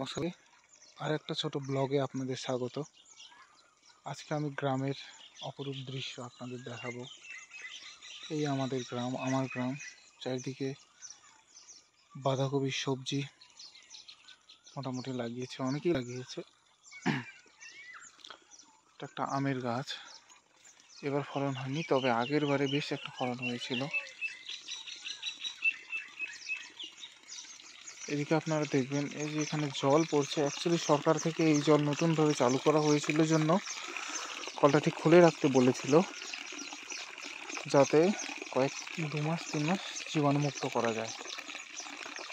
নমস্কার, আর একটা ছোট ব্লগে আপনাদের স্বাগত। আজকে আমি গ্রামের অপরূপ দৃশ্য আপনাদের দেখাবো। এই আমাদের গ্রাম, আমার গ্রাম। চারিদিকে বাঁধাকপির সবজি মোটামুটি লাগিয়েছে, অনেকেই লাগিয়েছে। এটা একটা আমের গাছ, এবার ফলন হয়নি, তবে আগের বারে বেশ একটা ফলন হয়েছিল। এদিকে আপনারা দেখবেন এই যে এখানে জল পড়ছে। অ্যাকচুয়ালি সরকার থেকে এই জল নতুনভাবে চালু করা হয়েছিল জন্য কলটা ঠিক খুলে রাখতে বলেছিল, যাতে 2 মাস 3 মাস জীবাণুমুক্ত করা যায়।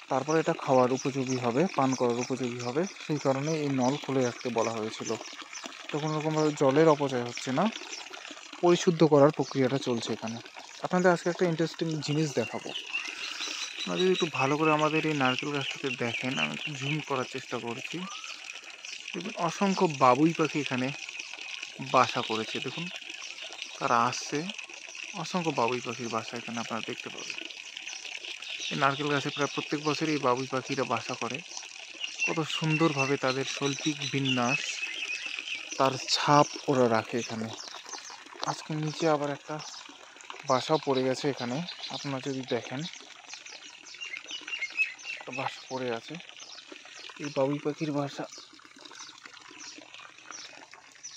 তারপরে এটা খাওয়ার উপযোগী হবে, পান করার উপযোগী হবে। সেই কারণে এই নল খুলে রাখতে বলা হয়েছিল। তো কোনো রকমভাবে জলের অপচয় হচ্ছে না, পরিশুদ্ধ করার প্রক্রিয়াটা চলছে এখানে। আপনাদের আজকে একটা ইন্টারেস্টিং জিনিস দেখাবো। আপনারা যদি একটু ভালো করে আমাদের এই নারকেল গাছটাকে দেখেন, আমি একটু জুম করার চেষ্টা করছি। দেখুন, অসংখ্য বাবুই পাখি এখানে বাসা করেছে। দেখুন, তারা আসছে। অসংখ্য বাবুই পাখির বাসা এখানে আপনারা দেখতে পাবেন। এই নারকেল গাছে প্রায় প্রত্যেক বছরই এই বাবুই পাখিরা বাসা করে। কত সুন্দরভাবে তাদের শৈল্পিক বিন্যাস, তার ছাপ ওরা রাখে এখানে। আজকে নিচে আবার একটা বাসাও পড়ে গেছে এখানে। আপনারা যদি দেখেন, একটা বাসা পড়ে আছে। এই বাবুই পাখির বাসা,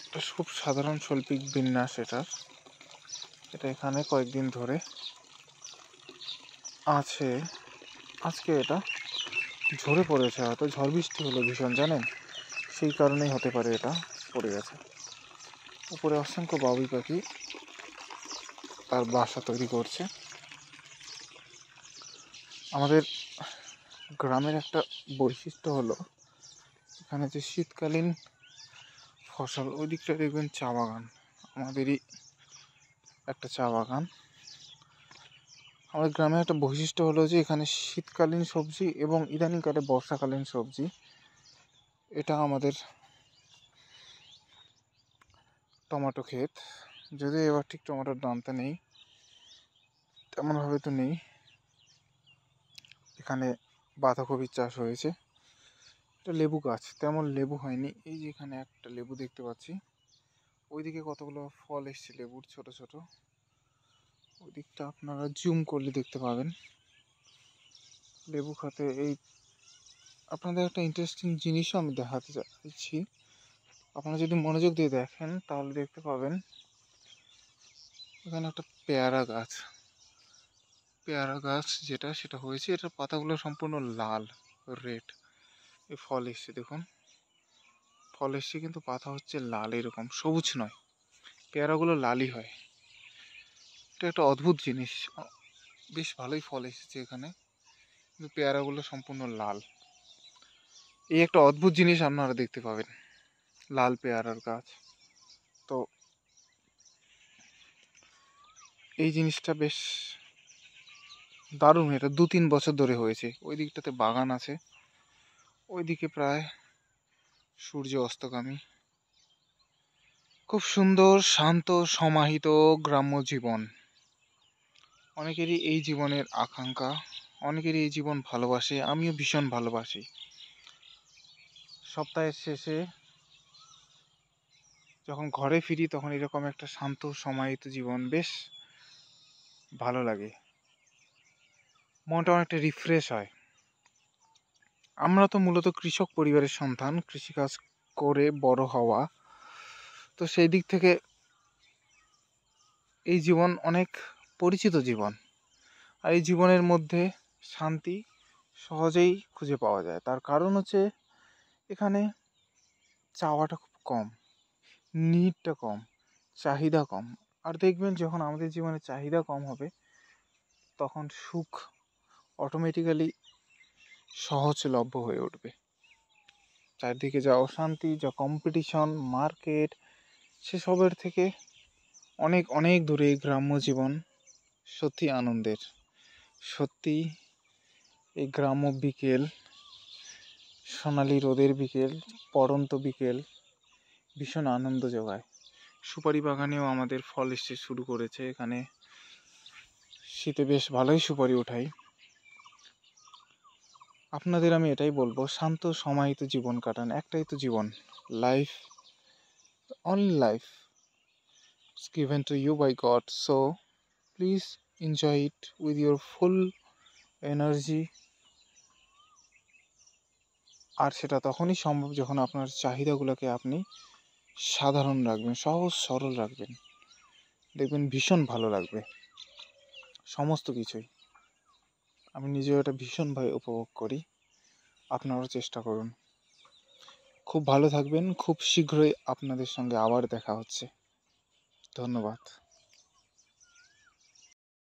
এটা খুব সাধারণ শৈল্পিক বিন্যাস এটা এখানে কয়েকদিন ধরে আছে। আজকে এটা ঝরে পড়েছে, হয়তো ঝড় বৃষ্টি হলো ভীষণ, জানেন, সেই কারণেই হতে পারে এটা পড়ে গেছে। উপরে অসংখ্য বাবুই পাখি তার বাসা তৈরি করছে। আমাদের গ্রামের একটা বৈশিষ্ট্য হলো, এখানে যে শীতকালীন ফসল, ওই দিকটা দেখবেন চা বাগান। আমাদেরই একটা চা বাগান। আমাদের গ্রামের একটা বৈশিষ্ট্য হলো যে এখানে শীতকালীন সবজি এবং ইদানিংকালে বর্ষাকালীন সবজি, এটা আমাদের টমেটো ক্ষেত। যদিও এবার ঠিক টমেটোর দামটা নেই, তেমনভাবে তো নেই। এখানে বাঁধাকপির চাষ হয়েছে। এটা লেবু গাছ, তেমন লেবু হয়নি। এই যে এখানে একটা লেবু দেখতে পাচ্ছি, ওইদিকে কতগুলো ফল এসছে লেবুর, ছোট ছোট। ওই দিকটা আপনারা জুম করলে দেখতে পাবেন লেবু খাতে। এই আপনাদের একটা ইন্টারেস্টিং জিনিসও আমি দেখাতে চাইছি। আপনারা যদি মনোযোগ দিয়ে দেখেন তাহলে দেখতে পাবেন এখানে একটা পেয়ারা গাছ সেটা হয়েছে। এটার পাতাগুলো সম্পূর্ণ লাল, রেড। এই ফল এসছে, দেখুন ফল এসছে, কিন্তু পাতা হচ্ছে লাল, এরকম সবুজ নয়। পেয়ারাগুলো লালই হয়। এটা একটা অদ্ভুত জিনিস। বেশ ভালোই ফল এসেছে এখানে, কিন্তু পেয়ারাগুলো সম্পূর্ণ লাল। এই একটা অদ্ভুত জিনিস আপনারা দেখতে পাবেন, লাল পেয়ারার গাছ। তো এই জিনিসটা বেশ দারুণ। এটা 2-3 বছর ধরে হয়েছে। ওই দিকটাতে বাগান আছে, ওইদিকে প্রায় সূর্য অস্তগামী। খুব সুন্দর, শান্ত, সমাহিত গ্রাম্য জীবন। অনেকেরই এই জীবনের আকাঙ্ক্ষা, অনেকেরই এই জীবন ভালোবাসে। আমিও ভীষণ ভালোবাসি। সপ্তাহের শেষে যখন ঘরে ফিরি তখন এরকম একটা শান্ত সমাহিত জীবন বেশ ভালো লাগে, মনটা অনেকটা রিফ্রেশ হয়। আমরা তো মূলত কৃষক পরিবারের সন্তান, কৃষিকাজ করে বড় হওয়া। তো সেই দিক থেকে এই জীবন অনেক পরিচিত জীবন। আর এই জীবনের মধ্যে শান্তি সহজেই খুঁজে পাওয়া যায়। তার কারণ হচ্ছে এখানে চাওয়াটা খুব কম, নিডটা কম, চাহিদা কম। আর দেখবেন যখন আমাদের জীবনে চাহিদা কম হবে, তখন সুখ অটোমেটিক্যালি সহজলভ্য হয়ে উঠবে। চারদিকে যা অশান্তি, যা কম্পিটিশন, মার্কেট, সেসবের থেকে অনেক অনেক দূরে এই গ্রাম্য জীবন সত্যি আনন্দের। সত্যি এই গ্রাম্য বিকেল, সোনালি রোদের বিকেল, পড়ন্ত বিকেল ভীষণ আনন্দ যোগায়। সুপারি বাগানেও আমাদের ফল এসে শুরু করেছে। এখানে শীতে বেশ ভালোই সুপারি ওঠাই। আপনাদের আমি এটাই বলবো, শান্ত সমাহিত জীবন কাটান। একটাই তো জীবন, life, only life is given to you by God. So please enjoy it with your full energy. আর সেটা তখনই সম্ভব যখন আপনার চাহিদাগুলোকে আপনি সাধারণ রাখবেন, সহজ সরল রাখবেন। দেখবেন ভীষণ ভালো লাগবে সমস্ত কিছুই। আমি নিজেও এটা ভীষণভাবে উপভোগ করি, আপনারাও চেষ্টা করুন। খুব ভালো থাকবেন, খুব শীঘ্রই আপনাদের সঙ্গে আবার দেখা হচ্ছে। ধন্যবাদ।